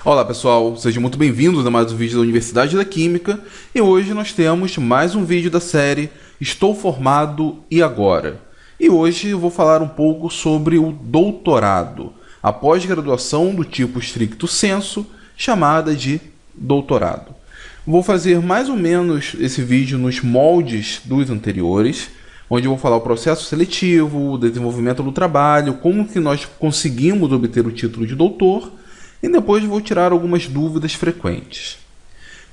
Olá pessoal, sejam muito bem-vindos a mais um vídeo da Universidade da Química e hoje nós temos mais um vídeo da série Estou Formado e Agora? E hoje eu vou falar um pouco sobre o doutorado, a pós-graduação do tipo stricto sensu, chamada de doutorado. Vou fazer mais ou menos esse vídeo nos moldes dos anteriores, onde eu vou falar o processo seletivo, o desenvolvimento do trabalho, como que nós conseguimos obter o título de doutor, e depois vou tirar algumas dúvidas frequentes.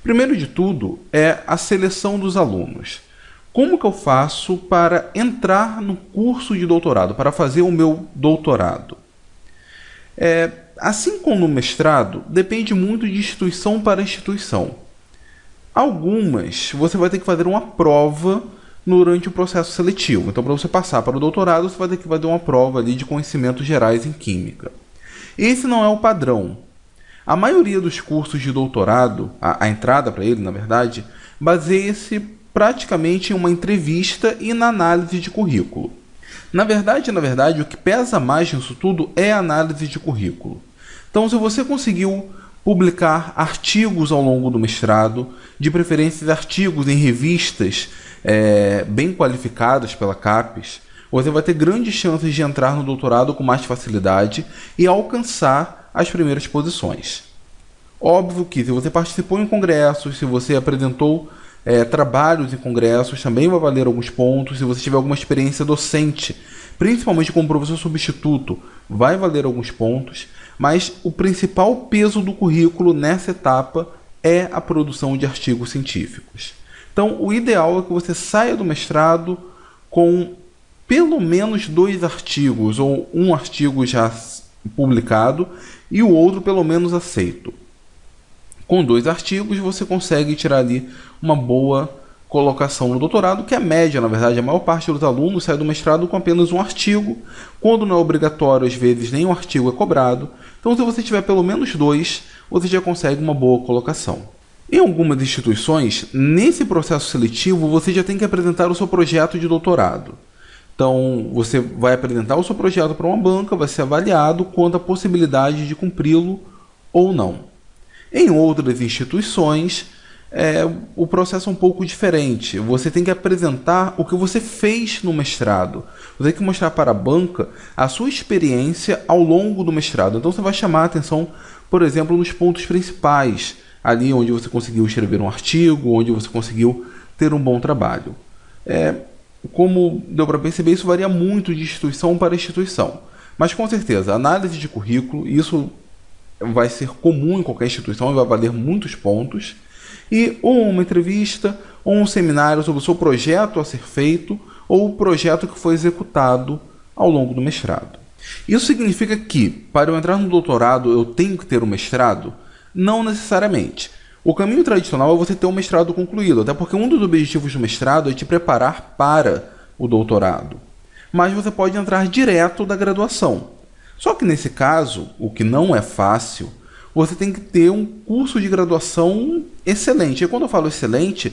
Primeiro de tudo é a seleção dos alunos. Como que eu faço para entrar no curso de doutorado, para fazer o meu doutorado? Assim como no mestrado, depende muito de instituição para instituição. Algumas você vai ter que fazer uma prova durante o processo seletivo. Então, para você passar para o doutorado, você vai ter que fazer uma prova ali de conhecimentos gerais em química. Esse não é o padrão. A maioria dos cursos de doutorado, a entrada para ele, na verdade, baseia-se praticamente em uma entrevista e na análise de currículo. Na verdade, o que pesa mais nisso tudo é a análise de currículo. Então, se você conseguiu publicar artigos ao longo do mestrado, de preferência artigos em revistas bem qualificadas pela CAPES, você vai ter grandes chances de entrar no doutorado com mais facilidade e alcançar as primeiras posições. Óbvio que se você participou em congressos, se você apresentou trabalhos em congressos, também vai valer alguns pontos. Se você tiver alguma experiência docente, principalmente como professor substituto, vai valer alguns pontos. Mas o principal peso do currículo nessa etapa é a produção de artigos científicos. Então, o ideal é que você saia do mestrado com pelo menos 2 artigos, ou um artigo já publicado e o outro pelo menos aceito. Com 2 artigos você consegue tirar ali uma boa colocação no doutorado, que é a média, na verdade. A maior parte dos alunos sai do mestrado com apenas um artigo. Quando não é obrigatório, às vezes nem um artigo é cobrado. Então, se você tiver pelo menos 2, você já consegue uma boa colocação. Em algumas instituições, nesse processo seletivo, você já tem que apresentar o seu projeto de doutorado. Então, você vai apresentar o seu projeto para uma banca, vai ser avaliado quanto à possibilidade de cumpri-lo ou não. Em outras instituições, o processo é um pouco diferente. Você tem que apresentar o que você fez no mestrado. Você tem que mostrar para a banca a sua experiência ao longo do mestrado. Então, você vai chamar a atenção, por exemplo, nos pontos principais, ali onde você conseguiu escrever um artigo, onde você conseguiu ter um bom trabalho. Como deu para perceber, isso varia muito de instituição para instituição. Mas, com certeza, a análise de currículo, isso vai ser comum em qualquer instituição e vai valer muitos pontos. E ou uma entrevista, ou um seminário sobre o seu projeto a ser feito, ou o projeto que foi executado ao longo do mestrado. Isso significa que, para eu entrar no doutorado, eu tenho que ter um mestrado? Não necessariamente. O caminho tradicional é você ter um mestrado concluído, até porque um dos objetivos do mestrado é te preparar para o doutorado. Mas você pode entrar direto da graduação. Só que nesse caso, o que não é fácil, você tem que ter um curso de graduação excelente. E quando eu falo excelente,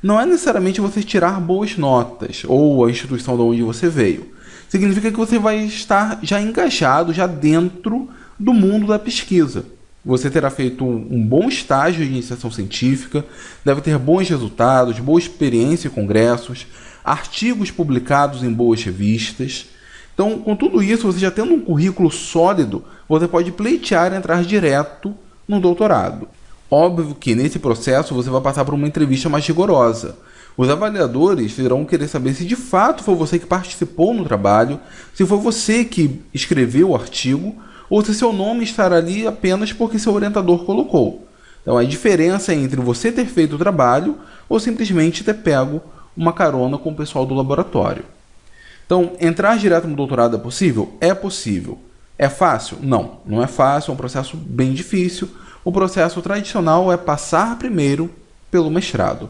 não é necessariamente você tirar boas notas ou a instituição de onde você veio. Significa que você vai estar já engajado, já dentro do mundo da pesquisa. Você terá feito um bom estágio de iniciação científica, deve ter bons resultados, boa experiência em congressos, artigos publicados em boas revistas. Então, com tudo isso, você já tendo um currículo sólido, você pode pleitear e entrar direto no doutorado. Óbvio que nesse processo você vai passar por uma entrevista mais rigorosa. Os avaliadores irão querer saber se de fato foi você que participou no trabalho, se foi você que escreveu o artigo, ou se seu nome estará ali apenas porque seu orientador colocou. Então, a diferença é entre você ter feito o trabalho ou simplesmente ter pego uma carona com o pessoal do laboratório. Então, entrar direto no doutorado é possível? É possível. É fácil? Não, não é fácil, é um processo bem difícil. O processo tradicional é passar primeiro pelo mestrado.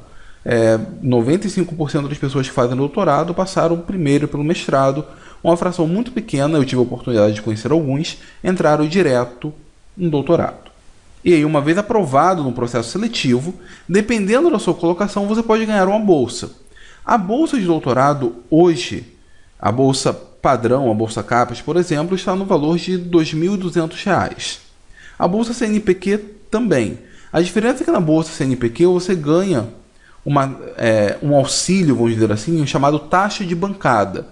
95% das pessoas que fazem doutorado passaram primeiro pelo mestrado. Uma fração muito pequena, eu tive a oportunidade de conhecer alguns, entraram direto no doutorado. E aí, uma vez aprovado no processo seletivo, dependendo da sua colocação, você pode ganhar uma bolsa. A bolsa de doutorado hoje, a bolsa padrão, a bolsa CAPES, por exemplo, está no valor de R$ 2.200. A bolsa CNPq também. A diferença é que na bolsa CNPq você ganha um auxílio, vamos dizer assim, chamado taxa de bancada.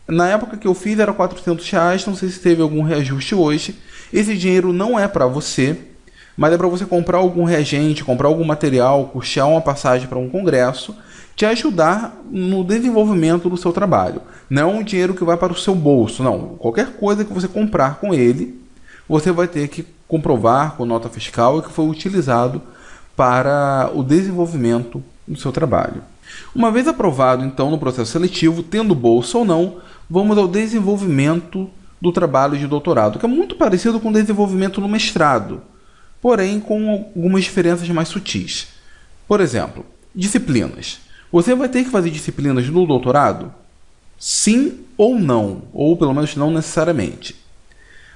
Na época que eu fiz era R$ 400, não sei se teve algum reajuste hoje. Esse dinheiro não é para você, mas é para você comprar algum reagente, comprar algum material, custear uma passagem para um congresso, te ajudar no desenvolvimento do seu trabalho. Não é um dinheiro que vai para o seu bolso, não. Qualquer coisa que você comprar com ele, você vai ter que comprovar com nota fiscal que foi utilizado para o desenvolvimento do seu trabalho. Uma vez aprovado, então, no processo seletivo, tendo bolsa ou não, vamos ao desenvolvimento do trabalho de doutorado, que é muito parecido com o desenvolvimento no mestrado, porém com algumas diferenças mais sutis. Por exemplo, disciplinas. Você vai ter que fazer disciplinas no doutorado? Sim ou não, ou pelo menos não necessariamente.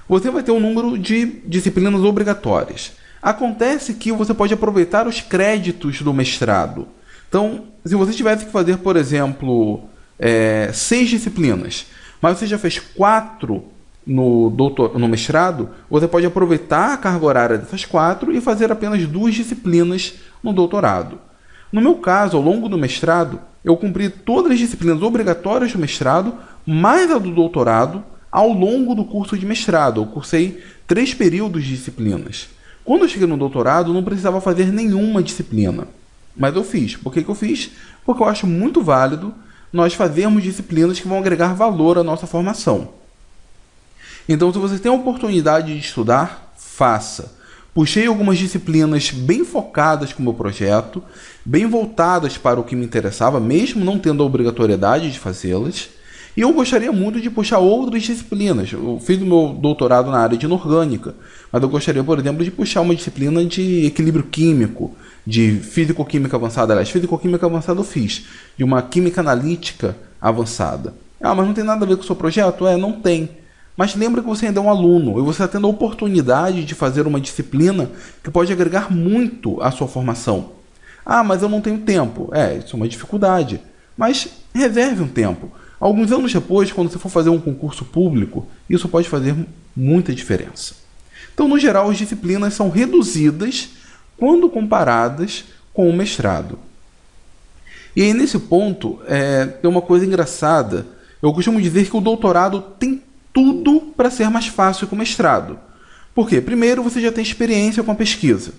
Você vai ter um número de disciplinas obrigatórias. Acontece que você pode aproveitar os créditos do mestrado. Então, se você tivesse que fazer, por exemplo, 6 disciplinas, mas você já fez 4 no mestrado, você pode aproveitar a carga horária dessas 4 e fazer apenas 2 disciplinas no doutorado. No meu caso, ao longo do mestrado, eu cumpri todas as disciplinas obrigatórias do mestrado, mais a do doutorado, ao longo do curso de mestrado. Eu cursei 3 períodos de disciplinas. Quando eu cheguei no doutorado, não precisava fazer nenhuma disciplina. Mas eu fiz. Por que eu fiz? Porque eu acho muito válido nós fazermos disciplinas que vão agregar valor à nossa formação. Então, se você tem a oportunidade de estudar, faça. Puxei algumas disciplinas bem focadas com o meu projeto, bem voltadas para o que me interessava, mesmo não tendo a obrigatoriedade de fazê-las. E eu gostaria muito de puxar outras disciplinas. Eu fiz o meu doutorado na área de inorgânica, mas eu gostaria, por exemplo, de puxar uma disciplina de equilíbrio químico, de físico-química avançada. Aliás, físico-química avançada eu fiz, de uma química analítica avançada. Ah, mas não tem nada a ver com o seu projeto? Não tem. Mas lembra que você ainda é um aluno e você está tendo a oportunidade de fazer uma disciplina que pode agregar muito à sua formação. Ah, mas eu não tenho tempo. Isso é uma dificuldade. Mas reserve um tempo. Alguns anos depois, quando você for fazer um concurso público, isso pode fazer muita diferença. Então, no geral, as disciplinas são reduzidas quando comparadas com o mestrado. E aí, nesse ponto, tem uma coisa engraçada. Eu costumo dizer que o doutorado tem tudo para ser mais fácil que o mestrado. Por quê? Primeiro, você já tem experiência com a pesquisa.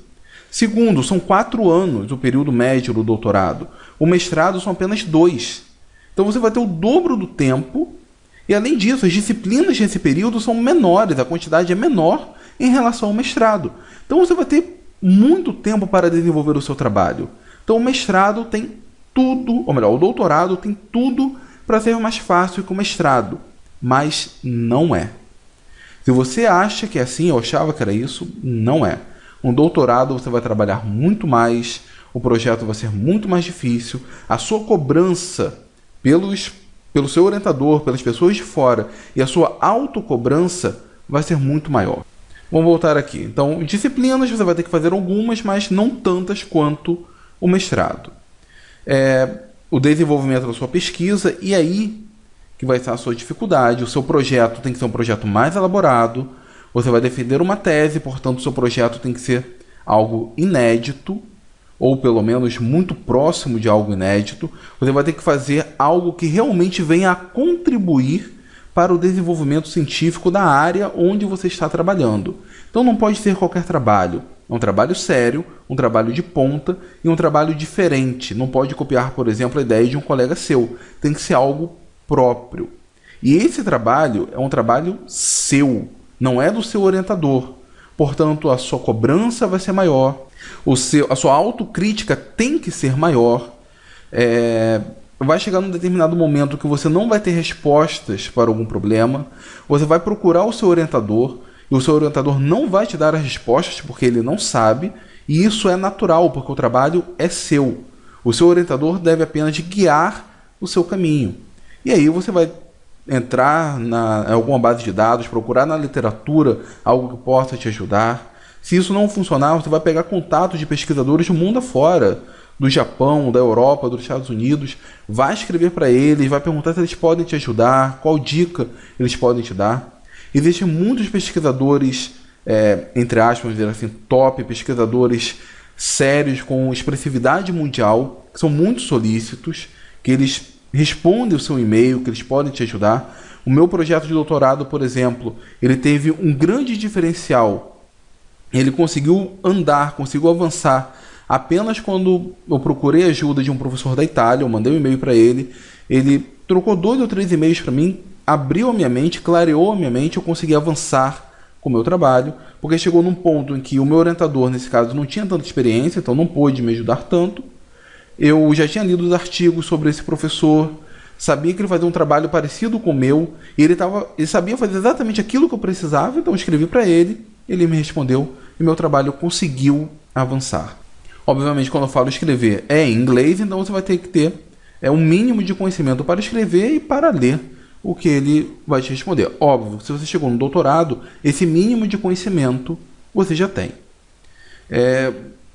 Segundo, são 4 anos o período médio do doutorado. O mestrado são apenas 2. Então você vai ter o dobro do tempo e, além disso, as disciplinas nesse período são menores, a quantidade é menor em relação ao mestrado. Então você vai ter muito tempo para desenvolver o seu trabalho. Então o mestrado tem tudo, ou melhor, o doutorado tem tudo para ser mais fácil que o mestrado, mas não é. Se você acha que é assim, eu achava que era isso, não é. Um doutorado você vai trabalhar muito mais, o projeto vai ser muito mais difícil, a sua cobrança pelo seu orientador, pelas pessoas de fora, e a sua autocobrança vai ser muito maior. Vamos voltar aqui. Então, disciplinas você vai ter que fazer algumas, mas não tantas quanto o mestrado. O desenvolvimento da sua pesquisa, e aí que vai estar a sua dificuldade. O seu projeto tem que ser um projeto mais elaborado, você vai defender uma tese, portanto, o seu projeto tem que ser algo inédito, ou pelo menos muito próximo de algo inédito. Você vai ter que fazer algo que realmente venha a contribuir para o desenvolvimento científico da área onde você está trabalhando. Então não pode ser qualquer trabalho. É um trabalho sério, um trabalho de ponta e um trabalho diferente. Não pode copiar, por exemplo, a ideia de um colega seu. Tem que ser algo próprio. E esse trabalho é um trabalho seu, não é do seu orientador. Portanto, a sua cobrança vai ser maior, a sua autocrítica tem que ser maior. Vai chegar num determinado momento que você não vai ter respostas para algum problema, você vai procurar o seu orientador, e o seu orientador não vai te dar as respostas porque ele não sabe, e isso é natural, porque o trabalho é seu. O seu orientador deve apenas guiar o seu caminho. E aí você vai entrar em alguma base de dados, procurar na literatura algo que possa te ajudar. Se isso não funcionar, você vai pegar contatos de pesquisadores do mundo afora, do Japão, da Europa, dos Estados Unidos, vai escrever para eles, vai perguntar se eles podem te ajudar, qual dica eles podem te dar. Existem muitos pesquisadores entre aspas, dizer assim, top, pesquisadores sérios com expressividade mundial, que são muito solícitos, que eles respondem o seu e-mail, que eles podem te ajudar. O meu projeto de doutorado, por exemplo, ele teve um grande diferencial. Ele conseguiu andar, conseguiu avançar apenas quando eu procurei a ajuda de um professor da Itália. Eu mandei um e-mail para ele, ele trocou 2 ou 3 e-mails para mim, abriu a minha mente, clareou a minha mente, eu consegui avançar com o meu trabalho, porque chegou num ponto em que o meu orientador, nesse caso, não tinha tanta experiência, então não pôde me ajudar tanto. Eu já tinha lido os artigos sobre esse professor, sabia que ele fazia um trabalho parecido com o meu, e ele sabia fazer exatamente aquilo que eu precisava, então eu escrevi para ele, ele me respondeu, e meu trabalho conseguiu avançar. Obviamente, quando eu falo escrever é em inglês, então você vai ter que ter um mínimo de conhecimento para escrever e para ler o que ele vai te responder. Óbvio, se você chegou no doutorado, esse mínimo de conhecimento você já tem.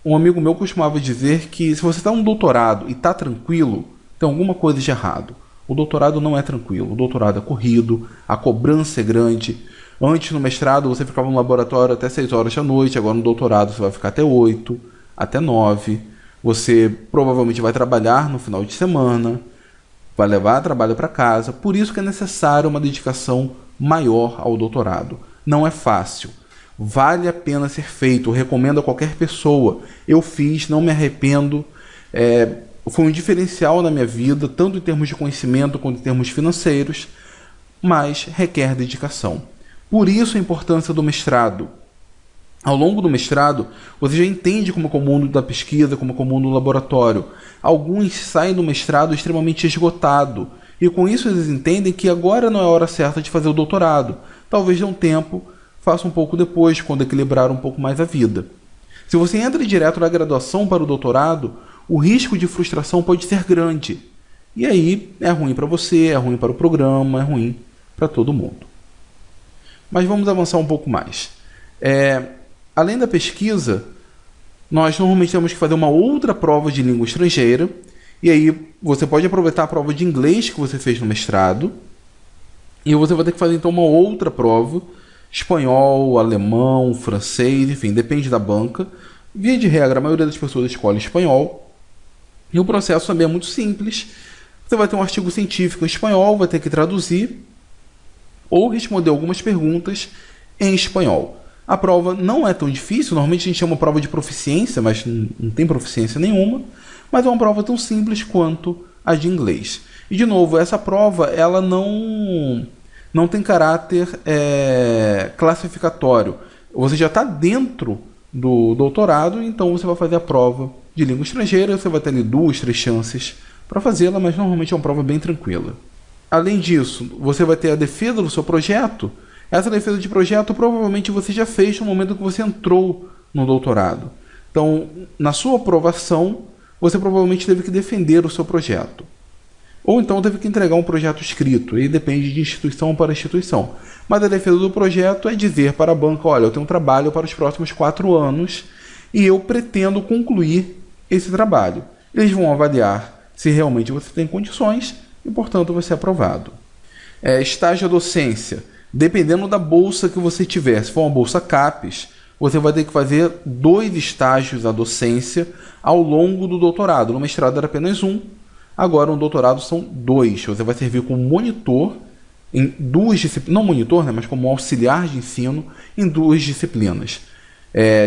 Um amigo meu costumava dizer que se você está no doutorado e está tranquilo, tem alguma coisa de errado. O doutorado não é tranquilo, o doutorado é corrido, a cobrança é grande. Antes, no mestrado, você ficava no laboratório até 6 horas da noite, agora no doutorado você vai ficar até 8, até 9. Você provavelmente vai trabalhar no final de semana, vai levar trabalho para casa, por isso que é necessário uma dedicação maior ao doutorado. Não é fácil, vale a pena ser feito, eu recomendo a qualquer pessoa. Eu fiz, não me arrependo, foi um diferencial na minha vida, tanto em termos de conhecimento quanto em termos financeiros, mas requer dedicação. Por isso a importância do mestrado. Ao longo do mestrado, você já entende como é o mundo da pesquisa, como é o mundo do laboratório. Alguns saem do mestrado extremamente esgotado, e com isso eles entendem que agora não é a hora certa de fazer o doutorado. Talvez dê um tempo, faça um pouco depois, quando equilibrar um pouco mais a vida. Se você entra direto da graduação para o doutorado, o risco de frustração pode ser grande. E aí é ruim para você, é ruim para o programa, é ruim para todo mundo. Mas vamos avançar um pouco mais. Além da pesquisa, nós normalmente temos que fazer uma outra prova de língua estrangeira, e aí você pode aproveitar a prova de inglês que você fez no mestrado, e você vai ter que fazer então uma outra prova, espanhol, alemão, francês, enfim, depende da banca. Via de regra, a maioria das pessoas escolhe espanhol, e o processo também é muito simples. Você vai ter um artigo científico em espanhol, vai ter que traduzir, ou responder algumas perguntas em espanhol. A prova não é tão difícil, normalmente a gente chama prova de proficiência, mas não tem proficiência nenhuma, mas é uma prova tão simples quanto a de inglês. E de novo, essa prova ela não tem caráter classificatório. Você já está dentro do doutorado, então você vai fazer a prova de língua estrangeira, você vai ter ali 2, 3 chances para fazê-la, mas normalmente é uma prova bem tranquila. Além disso, você vai ter a defesa do seu projeto. Essa defesa de projeto provavelmente você já fez no momento que você entrou no doutorado. Então, na sua aprovação, você provavelmente teve que defender o seu projeto. Ou então teve que entregar um projeto escrito, e depende de instituição para instituição. Mas a defesa do projeto é dizer para a banca, olha, eu tenho um trabalho para os próximos 4 anos e eu pretendo concluir esse trabalho. Eles vão avaliar se realmente você tem condições e, portanto, vai ser aprovado. Estágio à docência. Dependendo da bolsa que você tiver, se for uma bolsa CAPES, você vai ter que fazer 2 estágios à docência ao longo do doutorado. No mestrado era apenas 1, agora no doutorado são 2. Você vai servir como monitor em 2 disciplinas, não monitor, né, mas como auxiliar de ensino em 2 disciplinas.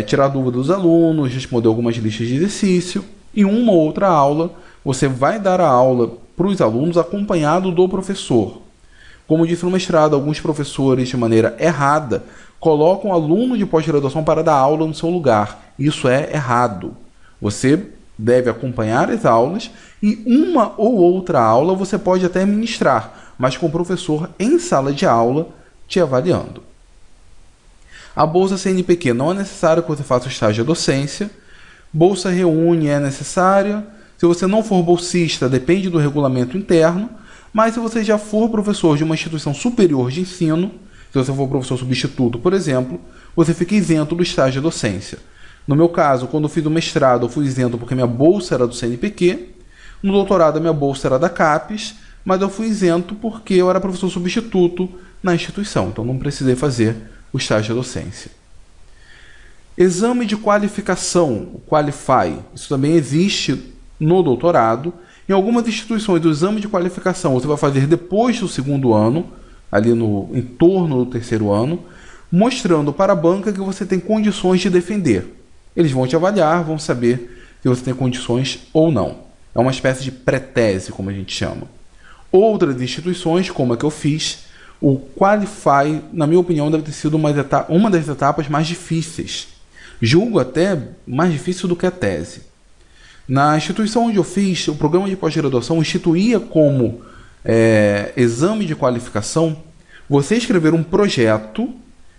Tirar dúvida dos alunos, responder algumas listas de exercício, e uma ou outra aula, você vai dar a aula para os alunos acompanhado do professor. Como disse no mestrado, alguns professores, de maneira errada, colocam aluno de pós-graduação para dar aula no seu lugar. Isso é errado. Você deve acompanhar as aulas e uma ou outra aula você pode até ministrar, mas com o professor em sala de aula te avaliando. A bolsa CNPq não é necessário que você faça o estágio de docência. Bolsa Reúne é necessária. Se você não for bolsista, depende do regulamento interno. Mas se você já for professor de uma instituição superior de ensino, se você for professor substituto, por exemplo, você fica isento do estágio de docência. No meu caso, quando eu fiz o mestrado, eu fui isento porque minha bolsa era do CNPq. No doutorado, a minha bolsa era da CAPES, mas eu fui isento porque eu era professor substituto na instituição, então não precisei fazer o estágio de docência. Exame de qualificação, o Qualify, isso também existe no doutorado. Em algumas instituições, o exame de qualificação você vai fazer depois do segundo ano, ali em torno do terceiro ano, mostrando para a banca que você tem condições de defender. Eles vão te avaliar, vão saber se você tem condições ou não. É uma espécie de pré-tese, como a gente chama. Outras instituições, como a que eu fiz, o Qualify, na minha opinião, deve ter sido uma das etapas mais difíceis. Julgo até mais difícil do que a tese. Na instituição onde eu fiz, o programa de pós-graduação instituía como exame de qualificação você escrever um projeto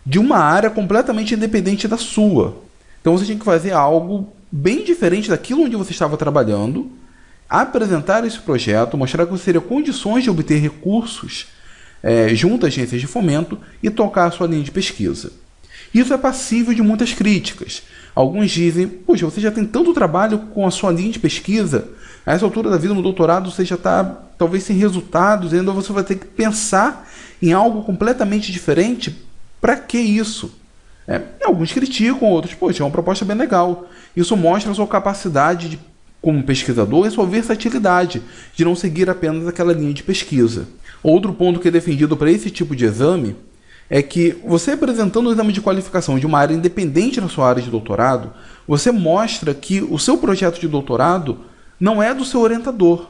de uma área completamente independente da sua. Então você tinha que fazer algo bem diferente daquilo onde você estava trabalhando, apresentar esse projeto, mostrar que você teria condições de obter recursos junto às agências de fomento e tocar a sua linha de pesquisa. Isso é passível de muitas críticas. Alguns dizem, poxa, você já tem tanto trabalho com a sua linha de pesquisa, a essa altura da vida no doutorado você já está talvez sem resultados, e ainda você vai ter que pensar em algo completamente diferente. Para que isso? Alguns criticam, outros, poxa, é uma proposta bem legal. Isso mostra a sua capacidade como pesquisador e a sua versatilidade de não seguir apenas aquela linha de pesquisa. Outro ponto que é defendido para esse tipo de exame é que você apresentando o exame de qualificação de uma área independente da sua área de doutorado, você mostra que o seu projeto de doutorado não é do seu orientador.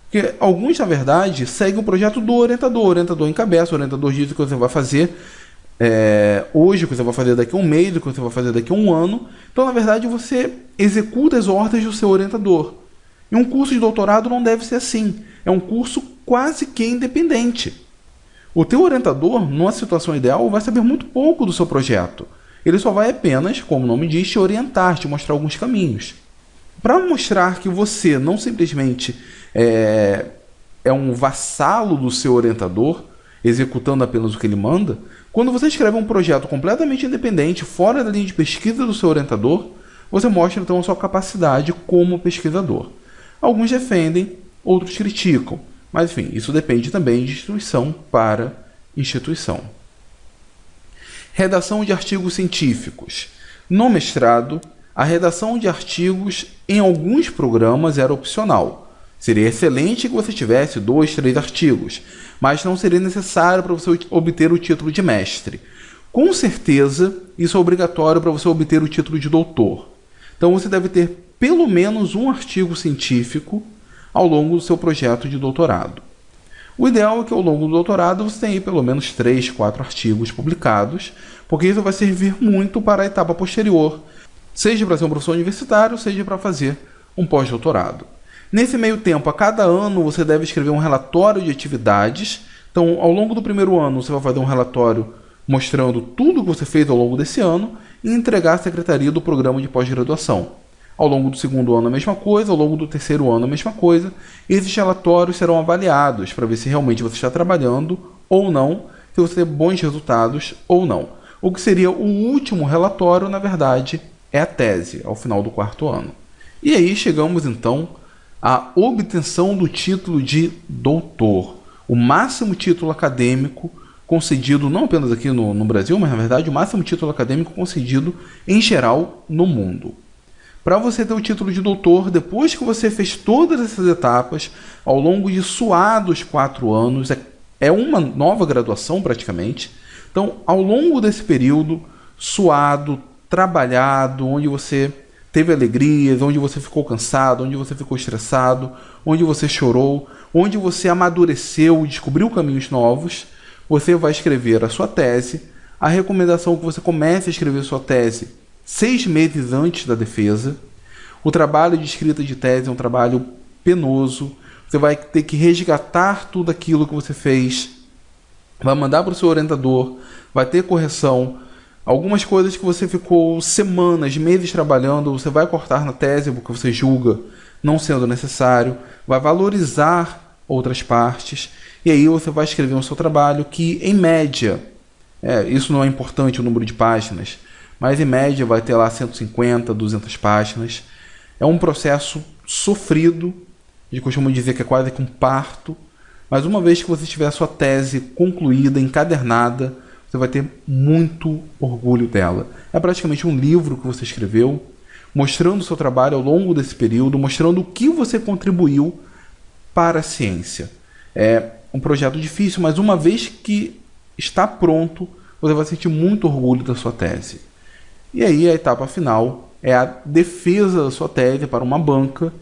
Porque alguns, na verdade, seguem o projeto do orientador. O orientador encabeça, o orientador diz o que você vai fazer hoje, o que você vai fazer daqui a um mês, o que você vai fazer daqui a um ano. Então, na verdade, você executa as ordens do seu orientador. E um curso de doutorado não deve ser assim. É um curso quase que independente. O teu orientador, numa situação ideal, vai saber muito pouco do seu projeto. Ele só vai apenas, como o nome diz, te orientar, te mostrar alguns caminhos. Para mostrar que você não simplesmente é um vassalo do seu orientador, executando apenas o que ele manda, quando você escreve um projeto completamente independente, fora da linha de pesquisa do seu orientador, você mostra então a sua capacidade como pesquisador. Alguns defendem, outros criticam. Mas, enfim, isso depende também de instituição para instituição. Redação de artigos científicos. No mestrado, a redação de artigos em alguns programas era opcional. Seria excelente que você tivesse 2, 3 artigos, mas não seria necessário para você obter o título de mestre. Com certeza, isso é obrigatório para você obter o título de doutor. Então, você deve ter pelo menos um artigo científico ao longo do seu projeto de doutorado. O ideal é que ao longo do doutorado você tenha pelo menos 3, 4 artigos publicados, porque isso vai servir muito para a etapa posterior, seja para ser um professor universitário, seja para fazer um pós-doutorado. Nesse meio tempo, a cada ano você deve escrever um relatório de atividades. Então, ao longo do primeiro ano, você vai fazer um relatório mostrando tudo o que você fez ao longo desse ano e entregar à secretaria do programa de pós-graduação. Ao longo do segundo ano a mesma coisa, ao longo do terceiro ano a mesma coisa. Esses relatórios serão avaliados para ver se realmente você está trabalhando ou não, se você tem bons resultados ou não. O que seria o último relatório, na verdade, é a tese, ao final do quarto ano. E aí chegamos então à obtenção do título de doutor, o máximo título acadêmico concedido não apenas aqui no Brasil, mas na verdade o máximo título acadêmico concedido em geral no mundo. Para você ter o título de doutor, depois que você fez todas essas etapas, ao longo de suados 4 anos, é uma nova graduação praticamente. Então, ao longo desse período, suado, trabalhado, onde você teve alegrias, onde você ficou cansado, onde você ficou estressado, onde você chorou, onde você amadureceu e descobriu caminhos novos, você vai escrever a sua tese. A recomendação é que você comece a escrever sua tese 6 meses antes da defesa. O trabalho de escrita de tese é um trabalho penoso. Você vai ter que resgatar tudo aquilo que você fez, vai mandar para o seu orientador, vai ter correção. Algumas coisas que você ficou semanas, meses trabalhando, você vai cortar na tese porque você julga não sendo necessário, vai valorizar outras partes, e aí você vai escrever o seu trabalho que, em média, isso não é importante o número de páginas, mas em média vai ter lá 150, 200 páginas. É um processo sofrido, a gente costuma dizer que é quase que um parto, mas uma vez que você tiver a sua tese concluída, encadernada, você vai ter muito orgulho dela. É praticamente um livro que você escreveu, mostrando o seu trabalho ao longo desse período, mostrando o que você contribuiu para a ciência. É um projeto difícil, mas uma vez que está pronto, você vai sentir muito orgulho da sua tese. E aí a etapa final é a defesa da sua tese para uma banca,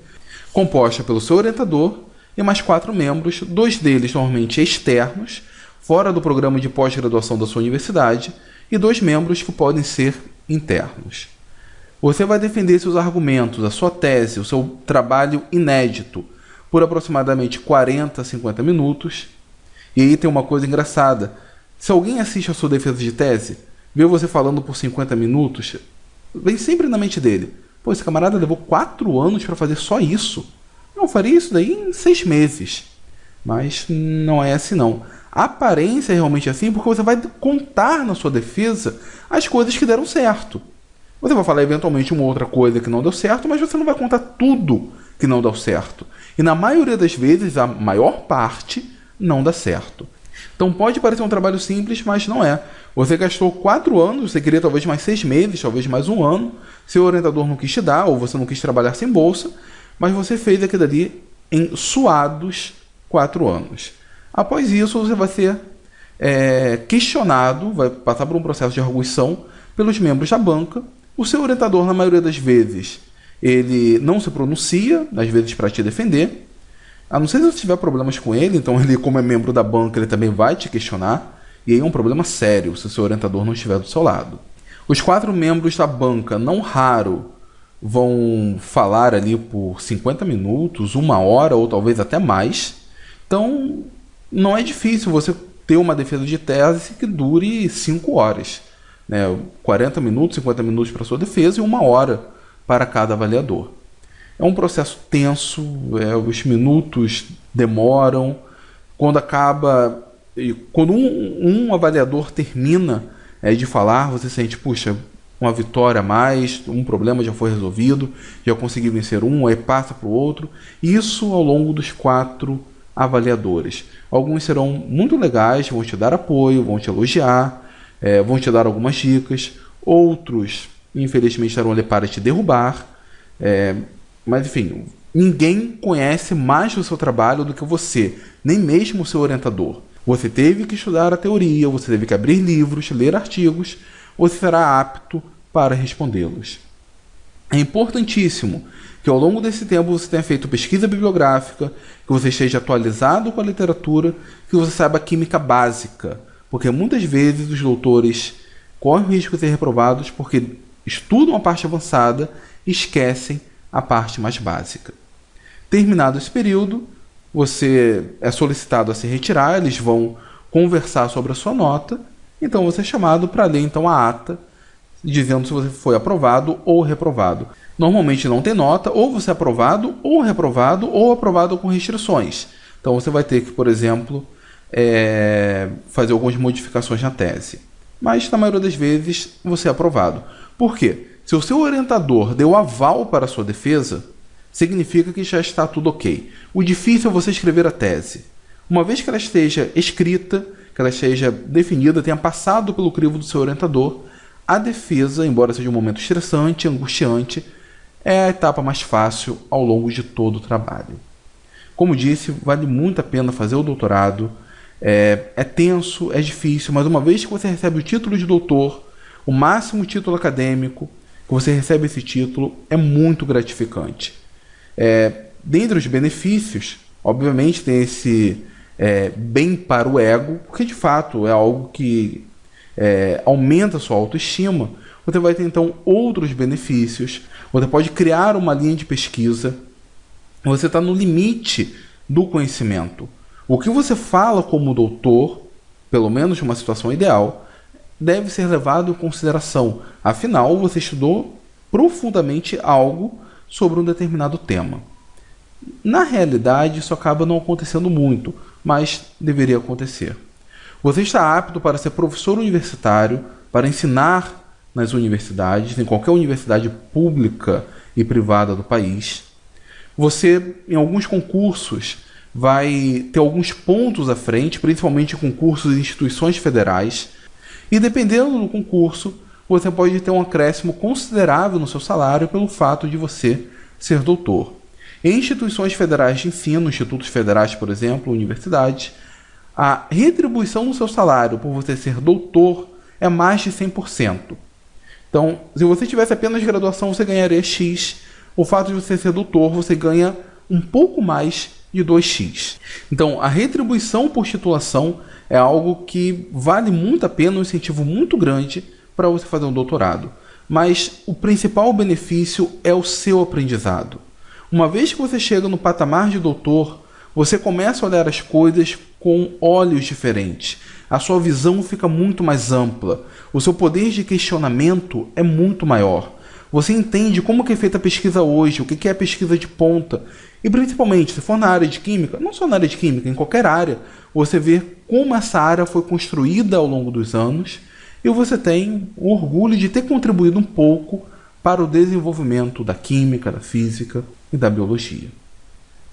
composta pelo seu orientador e mais 4 membros, 2 deles normalmente externos, fora do programa de pós-graduação da sua universidade, e 2 membros que podem ser internos. Você vai defender seus argumentos, a sua tese, o seu trabalho inédito, por aproximadamente 40 a 50 minutos. E aí tem uma coisa engraçada. Se alguém assiste a sua defesa de tese, vê você falando por 50 minutos, vem sempre na mente dele: pô, esse camarada levou 4 anos para fazer só isso. Eu faria isso daí em 6 meses. Mas não é assim não. A aparência é realmente assim porque você vai contar na sua defesa as coisas que deram certo. Você vai falar eventualmente uma outra coisa que não deu certo, mas você não vai contar tudo que não deu certo. E na maioria das vezes, a maior parte, não dá certo. Então pode parecer um trabalho simples, mas não é. Você gastou 4 anos, você queria talvez mais 6 meses, talvez mais 1 ano. Seu orientador não quis te dar, ou você não quis trabalhar sem bolsa, mas você fez aquilo ali em suados 4 anos. Após isso, você vai ser questionado, vai passar por um processo de arguição pelos membros da banca. O seu orientador, na maioria das vezes, ele não se pronuncia, às vezes para te defender. A não ser se você tiver problemas com ele, então ele, como é membro da banca, ele também vai te questionar. E aí é um problema sério se o seu orientador não estiver do seu lado. Os 4 membros da banca, não raro, vão falar ali por 50 minutos, 1 hora ou talvez até mais. Então, não é difícil você ter uma defesa de tese que dure 5 horas. 40 minutos, 50 minutos para sua defesa e 1 hora para cada avaliador. É um processo tenso, os minutos demoram. Quando um avaliador termina de falar, você sente, puxa, uma vitória a mais, um problema já foi resolvido, já consegui vencer um, aí passa para o outro. Isso ao longo dos 4 avaliadores. Alguns serão muito legais, vão te dar apoio, vão te elogiar, vão te dar algumas dicas. Outros, infelizmente, estarão ali para te derrubar. Mas, enfim, ninguém conhece mais do seu trabalho do que você, nem mesmo o seu orientador. Você teve que estudar a teoria, você teve que abrir livros, ler artigos, você será apto para respondê-los. É importantíssimo que ao longo desse tempo você tenha feito pesquisa bibliográfica, que você esteja atualizado com a literatura, que você saiba química básica, porque muitas vezes os doutores correm o risco de ser reprovados porque estudam a parte avançada e esquecem a parte mais básica. Terminado esse período, você é solicitado a se retirar, eles vão conversar sobre a sua nota, então você é chamado para ler então a ata, dizendo se você foi aprovado ou reprovado. Normalmente não tem nota, ou você é aprovado, ou reprovado, ou aprovado com restrições. Então você vai ter que, por exemplo, fazer algumas modificações na tese. Mas na maioria das vezes você é aprovado. Por quê? Se o seu orientador deu aval para a sua defesa, significa que já está tudo ok. O difícil é você escrever a tese. Uma vez que ela esteja escrita, que ela esteja definida, tenha passado pelo crivo do seu orientador, a defesa, embora seja um momento estressante, angustiante, é a etapa mais fácil ao longo de todo o trabalho. Como disse, vale muito a pena fazer o doutorado. É tenso, é difícil, mas uma vez que você recebe o título de doutor, o máximo título acadêmico, que você recebe esse título, é muito gratificante. Dentre os benefícios, obviamente tem esse bem para o ego, porque de fato é algo que aumenta a sua autoestima. Você vai ter então outros benefícios, você pode criar uma linha de pesquisa, você está no limite do conhecimento. O que você fala como doutor, pelo menos numa situação ideal, deve ser levado em consideração. Afinal, você estudou profundamente algo sobre um determinado tema. Na realidade, isso acaba não acontecendo muito, mas deveria acontecer. Você está apto para ser professor universitário, para ensinar nas universidades, em qualquer universidade pública e privada do país. Você, em alguns concursos, vai ter alguns pontos à frente, principalmente em concursos de instituições federais. E dependendo do concurso, você pode ter um acréscimo considerável no seu salário pelo fato de você ser doutor. Em instituições federais de ensino, institutos federais, por exemplo, universidades, a retribuição no seu salário por você ser doutor é mais de 100%. Então, se você tivesse apenas graduação, você ganharia X. O fato de você ser doutor, você ganha um pouco mais de 2x. Então, a retribuição por titulação é algo que vale muito a pena, um incentivo muito grande para você fazer um doutorado. Mas o principal benefício é o seu aprendizado. Uma vez que você chega no patamar de doutor, você começa a olhar as coisas com olhos diferentes. A sua visão fica muito mais ampla. O seu poder de questionamento é muito maior. Você entende como que é feita a pesquisa hoje, o que é a pesquisa de ponta. E principalmente, se for na área de química, não só na área de química, em qualquer área, você vê como essa área foi construída ao longo dos anos e você tem o orgulho de ter contribuído um pouco para o desenvolvimento da química, da física e da biologia.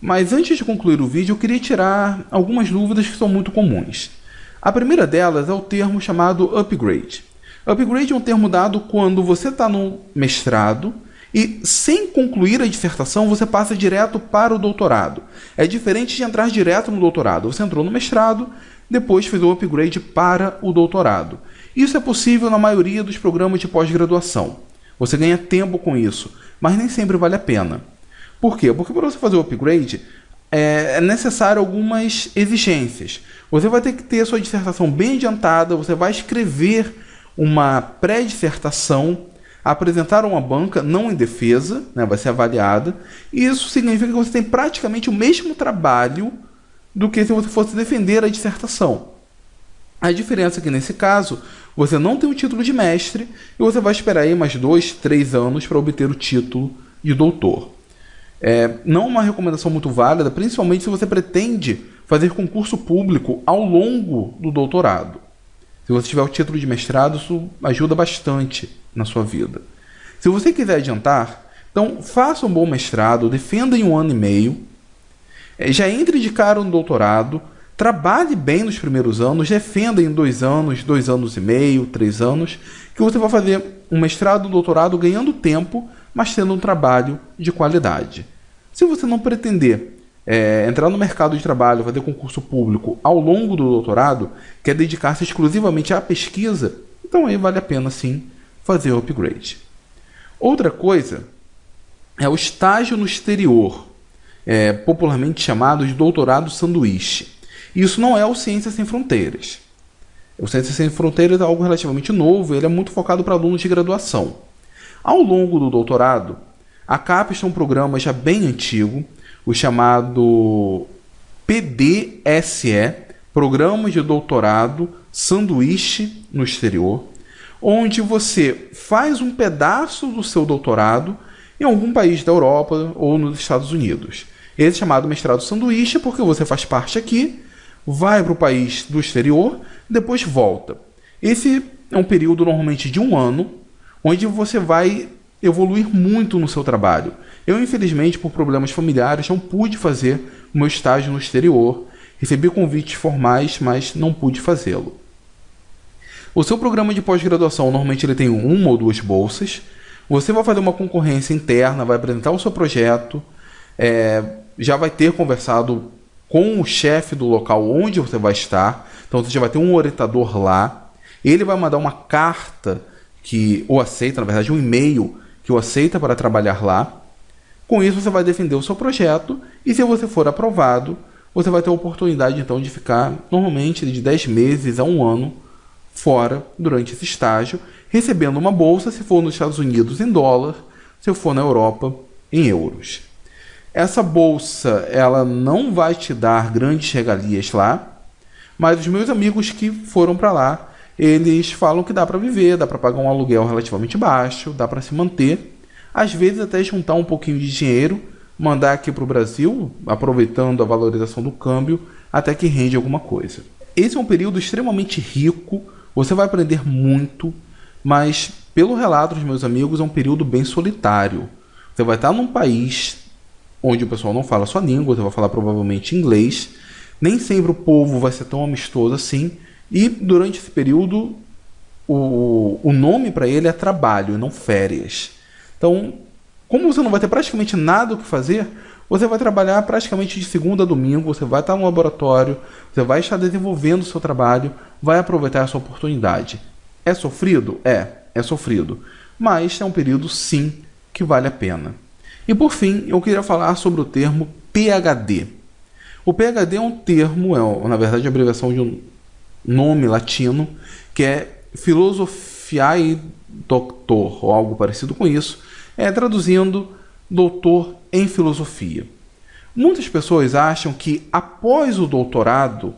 Mas antes de concluir o vídeo, eu queria tirar algumas dúvidas que são muito comuns. A primeira delas é o termo chamado upgrade. Upgrade é um termo dado quando você está no mestrado e, sem concluir a dissertação, você passa direto para o doutorado. É diferente de entrar direto no doutorado. Você entrou no mestrado, depois fez o upgrade para o doutorado. Isso é possível na maioria dos programas de pós-graduação. Você ganha tempo com isso, mas nem sempre vale a pena. Por quê? Porque para você fazer o upgrade, é necessário algumas exigências. Você vai ter que ter a sua dissertação bem adiantada, você vai escrever uma pré-dissertação, apresentar uma banca, não em defesa, né, vai ser avaliada, e isso significa que você tem praticamente o mesmo trabalho do que se você fosse defender a dissertação. A diferença é que, nesse caso, você não tem o título de mestre e você vai esperar aí mais 2, 3 anos para obter o título de doutor. Não é uma recomendação muito válida, principalmente se você pretende fazer concurso público ao longo do doutorado. Se você tiver o título de mestrado, isso ajuda bastante na sua vida. Se você quiser adiantar, então faça um bom mestrado, defenda em 1 ano e meio, já entre de cara no doutorado, trabalhe bem nos primeiros anos, defenda em 2 anos, 2 anos e meio, 3 anos, que você vai fazer um mestrado, um doutorado ganhando tempo, mas tendo um trabalho de qualidade. Se você não pretender entrar no mercado de trabalho, fazer concurso público ao longo do doutorado, quer dedicar-se exclusivamente à pesquisa, então aí vale a pena sim fazer o upgrade. Outra coisa é o estágio no exterior, popularmente chamado de doutorado sanduíche. Isso não é o Ciências Sem Fronteiras. O Ciências Sem Fronteiras é algo relativamente novo, ele é muito focado para alunos de graduação. Ao longo do doutorado, a CAPES tem um programa já bem antigo, o chamado PDSE, Programa de Doutorado Sanduíche no Exterior, onde você faz um pedaço do seu doutorado em algum país da Europa ou nos Estados Unidos. Esse é chamado mestrado sanduíche porque você faz parte aqui, vai para o país do exterior, depois volta. Esse é um período normalmente de 1 ano, onde você vai evoluir muito no seu trabalho. Eu, infelizmente, por problemas familiares, não pude fazer o meu estágio no exterior. Recebi convites formais, mas não pude fazê-lo. O seu programa de pós-graduação, normalmente ele tem 1 ou 2 bolsas. Você vai fazer uma concorrência interna, vai apresentar o seu projeto, já vai ter conversado com o chefe do local onde você vai estar. Então você já vai ter um orientador lá. Ele vai mandar uma carta que o aceita, na verdade um e-mail que o aceita para trabalhar lá. Com isso você vai defender o seu projeto e, se você for aprovado, você vai ter a oportunidade então de ficar normalmente de 10 meses a 1 ano fora durante esse estágio, recebendo uma bolsa, se for nos Estados Unidos, em dólar, se for na Europa, em euros. Essa bolsa ela não vai te dar grandes regalias lá, mas os meus amigos que foram para lá, eles falam que dá para viver, dá para pagar um aluguel relativamente baixo, dá para se manter, às vezes até juntar um pouquinho de dinheiro, mandar aqui para o Brasil, aproveitando a valorização do câmbio, até que rende alguma coisa. Esse é um período extremamente rico, você vai aprender muito, mas pelo relato dos meus amigos é um período bem solitário. Você vai estar num país onde o pessoal não fala a sua língua, você vai falar provavelmente inglês, nem sempre o povo vai ser tão amistoso assim, e durante esse período o nome para ele é trabalho e não férias. Então, como você não vai ter praticamente nada o que fazer, você vai trabalhar praticamente de segunda a domingo, você vai estar no laboratório, você vai estar desenvolvendo o seu trabalho, vai aproveitar essa oportunidade. É sofrido? É sofrido. Mas é um período, sim, que vale a pena. E por fim, eu queria falar sobre o termo PhD. O PhD é um termo, na verdade a abreviação de um nome latino, que é Philosophiae Doctor, ou algo parecido com isso, traduzindo doutor em filosofia. Muitas pessoas acham que após o doutorado,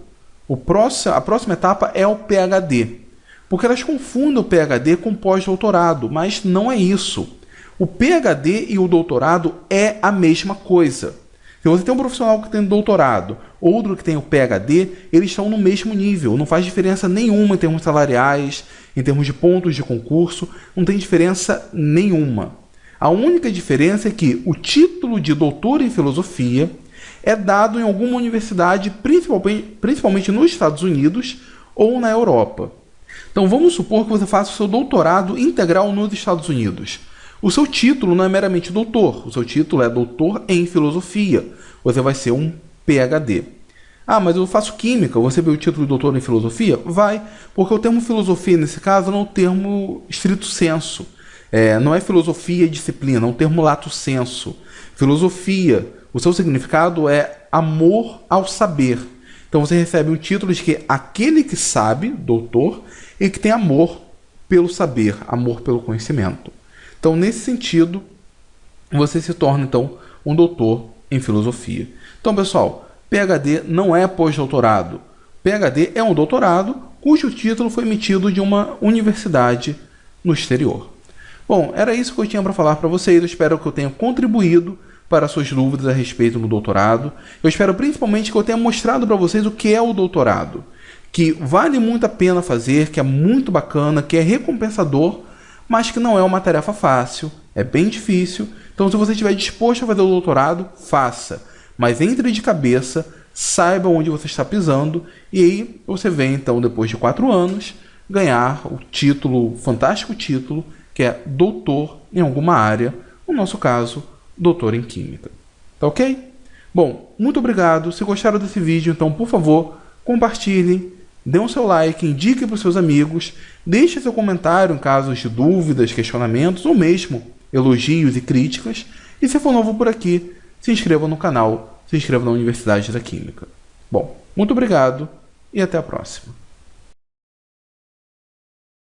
a próxima etapa é o PhD, porque elas confundem o PhD com pós-doutorado, mas não é isso. O PhD e o doutorado é a mesma coisa. Se você tem um profissional que tem doutorado, outro que tem o PhD, eles estão no mesmo nível. Não faz diferença nenhuma em termos salariais, em termos de pontos de concurso, não tem diferença nenhuma. A única diferença é que o título de doutor em filosofia é dado em alguma universidade, principalmente nos Estados Unidos ou na Europa. Então vamos supor que você faça o seu doutorado integral nos Estados Unidos. O seu título não é meramente doutor, o seu título é doutor em filosofia. Você vai ser um PhD. Ah, mas eu faço química, você vê o título de doutor em filosofia? Vai, porque o termo filosofia nesse caso não é um termo estrito sensu. Não é filosofia e disciplina, é um termo lato sensu. Filosofia, o seu significado é amor ao saber. Então você recebe um título de que aquele que sabe, doutor, e que tem amor pelo saber, amor pelo conhecimento. Então, nesse sentido, você se torna, então, um doutor em filosofia. Então, pessoal, PhD não é pós-doutorado. PhD é um doutorado cujo título foi emitido de uma universidade no exterior. Bom, era isso que eu tinha para falar para vocês. Eu espero que eu tenha contribuído para suas dúvidas a respeito do doutorado. Eu espero principalmente que eu tenha mostrado para vocês o que é o doutorado, que vale muito a pena fazer, que é muito bacana, que é recompensador, mas que não é uma tarefa fácil, é bem difícil. Então, se você estiver disposto a fazer o doutorado, faça. Mas entre de cabeça, saiba onde você está pisando, e aí você vem, então, depois de 4 anos, ganhar o título, fantástico título, que é doutor em alguma área, no nosso caso, doutor em química. Tá ok? Bom, muito obrigado. Se gostaram desse vídeo, então, por favor, compartilhem, dê um seu like, indique para os seus amigos, deixe seu comentário em casos de dúvidas, questionamentos ou mesmo elogios e críticas. E se for novo por aqui, se inscreva no canal, se inscreva na Universidade da Química. Bom, muito obrigado e até a próxima.